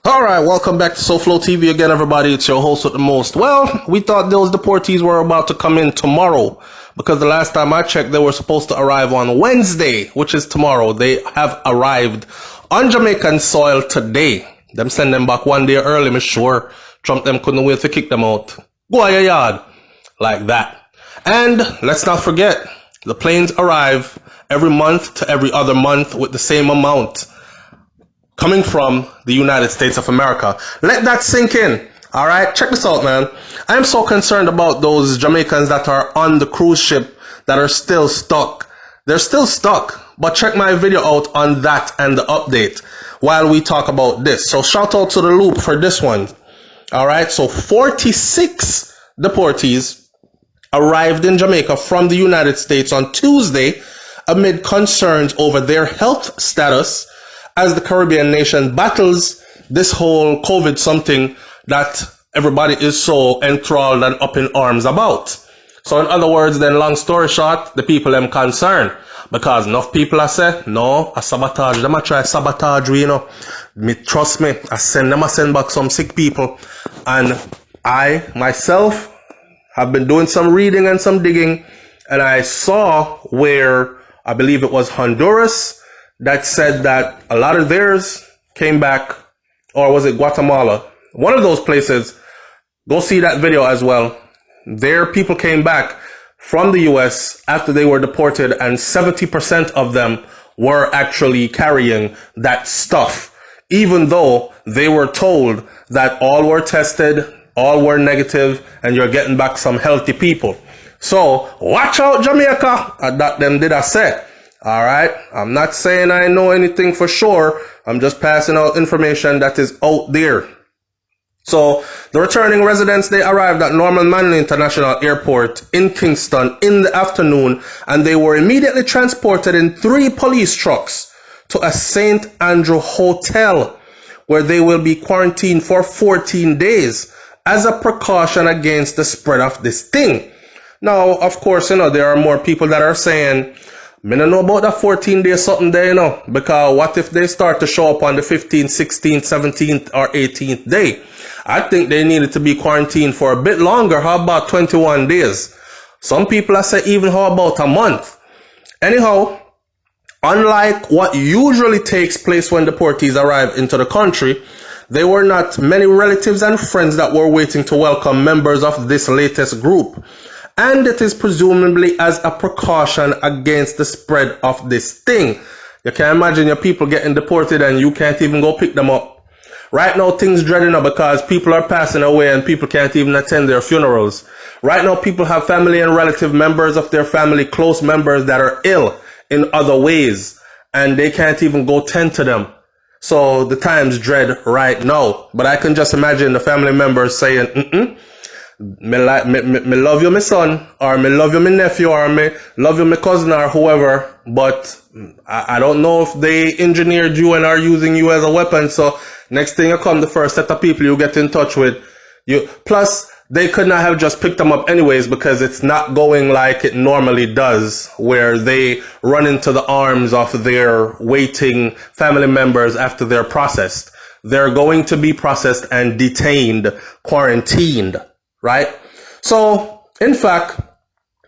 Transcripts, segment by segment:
Alright, welcome back to SouFLoTV again, everybody. It's your host with the most. Well, we thought those deportees were about to come in tomorrow because the last time I checked, they were supposed to arrive on Wednesday, which is tomorrow. They have arrived on Jamaican soil today. Them send them back one day early, me sure. Trump them couldn't wait to kick them out. Go on your yard. Like that. And let's not forget, the planes arrive every month to every other month with the same amount coming from the United States of America. Let that sink in. All right, check this out, man. I am so concerned about those Jamaicans that are on the cruise ship that are still stuck. They're still stuck, but check my video out on that and the update while we talk about this. So shout out to the Loop for this one. All right, so 46 deportees arrived in Jamaica from the United States on Tuesday amid concerns over their health status as the Caribbean nation battles this whole COVID something that everybody is so enthralled and up in arms about. So in other words, then long story short, the people them concerned because enough people I say, no, a sabotage, them a try sabotage, you know. Trust me, I send back some sick people. And I myself have been doing some reading and some digging, and I saw where I believe it was Honduras that said that a lot of theirs came back, or was it Guatemala? One of those places. Go see that video as well. Their people came back from the US after they were deported, and 70% of them were actually carrying that stuff, even though they were told that all were tested, all were negative, and you're getting back some healthy people. So watch out, Jamaica. That them did I say. All right. I'm not saying I know anything for sure. I'm just passing out information that is out there. So the returning residents, they arrived at Norman Manley International Airport in Kingston in the afternoon, and they were immediately transported in 3 police trucks to a St. Andrew hotel where they will be quarantined for 14 days as a precaution against the spread of this thing. Now, of course, there are more people that are saying, I don't know about that 14 days something there, because what if they start to show up on the 15th, 16th, 17th, or 18th day? I think they needed to be quarantined for a bit longer. How about 21 days? Some people are saying even how about a month? Anyhow, unlike what usually takes place when deportees arrive into the country, there were not many relatives and friends that were waiting to welcome members of this latest group. And it is presumably as a precaution against the spread of this thing. You can imagine your people getting deported and you can't even go pick them up. Right now, things dreading up because people are passing away and people can't even attend their funerals. Right now, people have family and relative members of their family, close members that are ill in other ways, and they can't even go tend to them. So the times dread right now. But I can just imagine the family members saying, me love you, my son, or me love you, my nephew, or me love you, my cousin, or whoever, but I don't know if they engineered you and are using you as a weapon. So next thing you come, the first set of people you get in touch with, plus they could not have just picked them up anyways, because it's not going like it normally does, where they run into the arms of their waiting family members after they're processed. They're going to be processed and detained, quarantined. Right? So, in fact,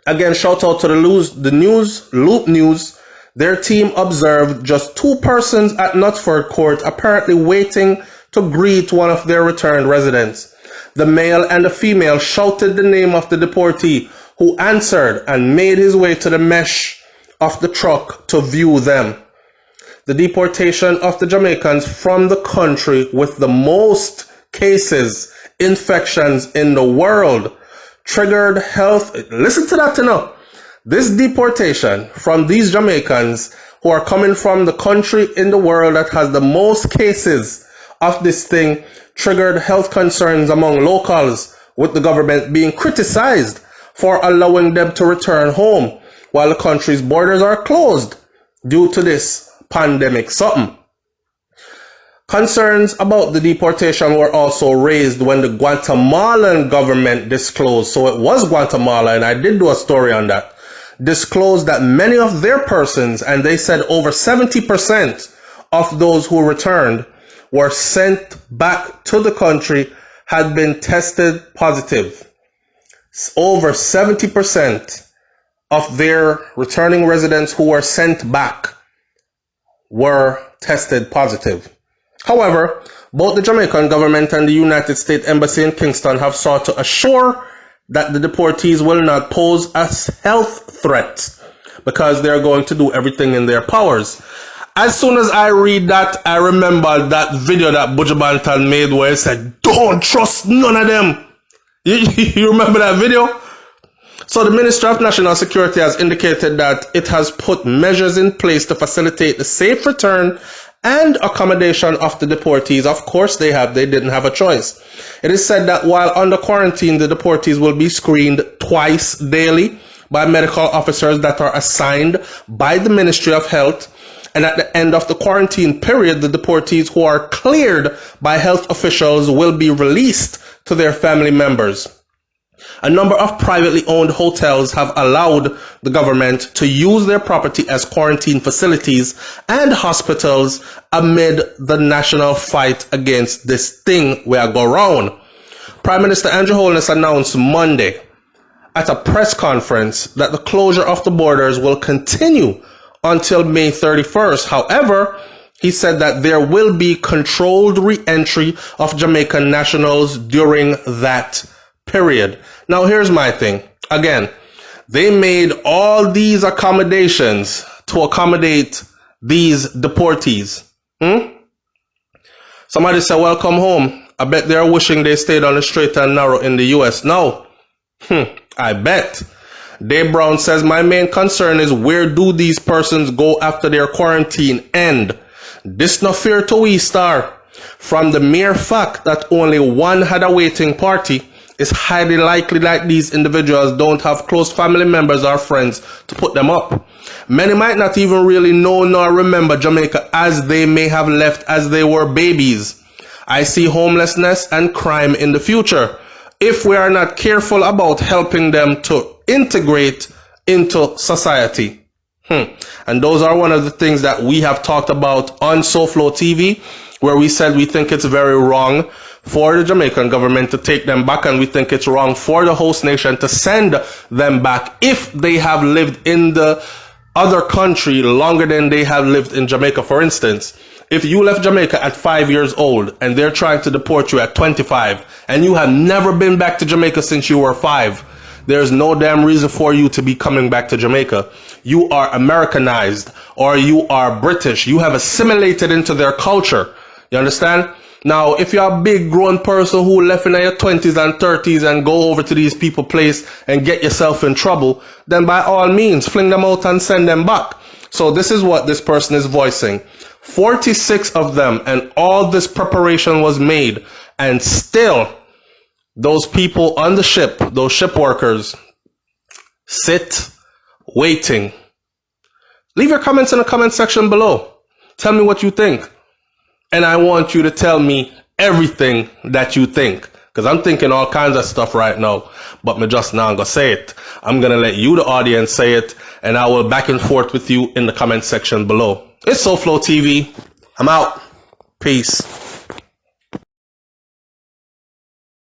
again, shout out to the Loop News. Their team observed just 2 persons at Knutsford Court apparently waiting to greet one of their returned residents. The male and the female shouted the name of the deportee, who answered and made his way to the mesh of the truck to view them. The deportation of the Jamaicans from the country with the most cases, infections in the world, triggered health. Listen to that This deportation from these Jamaicans who are coming from the country in the world that has the most cases of this thing triggered health concerns among locals, with the government being criticized for allowing them to return home while the country's borders are closed due to this pandemic something. Concerns about the deportation were also raised when the Guatemalan government disclosed, so it was Guatemala, and I did do a story on that, disclosed that many of their persons, and they said over 70% of those who returned, were sent back to the country had been tested positive. Over 70% of their returning residents who were sent back were tested positive. However, both the Jamaican government and the United States Embassy in Kingston have sought to assure that the deportees will not pose a health threat because they're going to do everything in their powers. As soon as I read that, I remember that video that Buju Banton made where he said, "Don't trust none of them." You remember that video? So the Ministry of National Security has indicated that it has put measures in place to facilitate the safe return and accommodation of the deportees. Of course they didn't have a choice. It is said that while under quarantine, the deportees will be screened twice daily by medical officers that are assigned by the Ministry of Health. And at the end of the quarantine period, the deportees who are cleared by health officials will be released to their family members. A number of privately owned hotels have allowed the government to use their property as quarantine facilities and hospitals amid the national fight against this thing where go round. Prime Minister Andrew Holness announced Monday at a press conference that the closure of the borders will continue until May 31st. However, he said that there will be controlled re-entry of Jamaican nationals during that period. Now, here's my thing. Again, they made all these accommodations to accommodate these deportees. Somebody said, "Welcome home." I bet they're wishing they stayed on the straight and narrow in the US. No. I bet. Dave Brown says, "My main concern is where do these persons go after their quarantine end? This no fear to we star. From the mere fact that only one had a waiting party, it's highly likely that these individuals don't have close family members or friends to put them up. Many might not even really know nor remember Jamaica as they may have left as they were babies. I see homelessness and crime in the future if we are not careful about helping them to integrate into society." And those are one of the things that we have talked about on SouFLoTV, where we said we think it's very wrong for the Jamaican government to take them back, and we think it's wrong for the host nation to send them back if they have lived in the other country longer than they have lived in Jamaica. For instance, if you left Jamaica at 5 years old and they're trying to deport you at 25 and you have never been back to Jamaica since you were 5, there's no damn reason for you to be coming back to Jamaica. You are Americanized or you are British. You have assimilated into their culture. You understand? Now, if you're a big grown person who left in your 20s and 30s and go over to these people's place and get yourself in trouble, then by all means, fling them out and send them back. So this is what this person is voicing. 46 of them, and all this preparation was made, and still those people on the ship, those ship workers, sit waiting. Leave your comments in the comment section below. Tell me what you think. And I want you to tell me everything that you think, because I'm thinking all kinds of stuff right now, but me just not gonna say it. I'm gonna let you, the audience, say it, and I will back and forth with you in the comment section below. It's SouFLoTV. I'm out. Peace.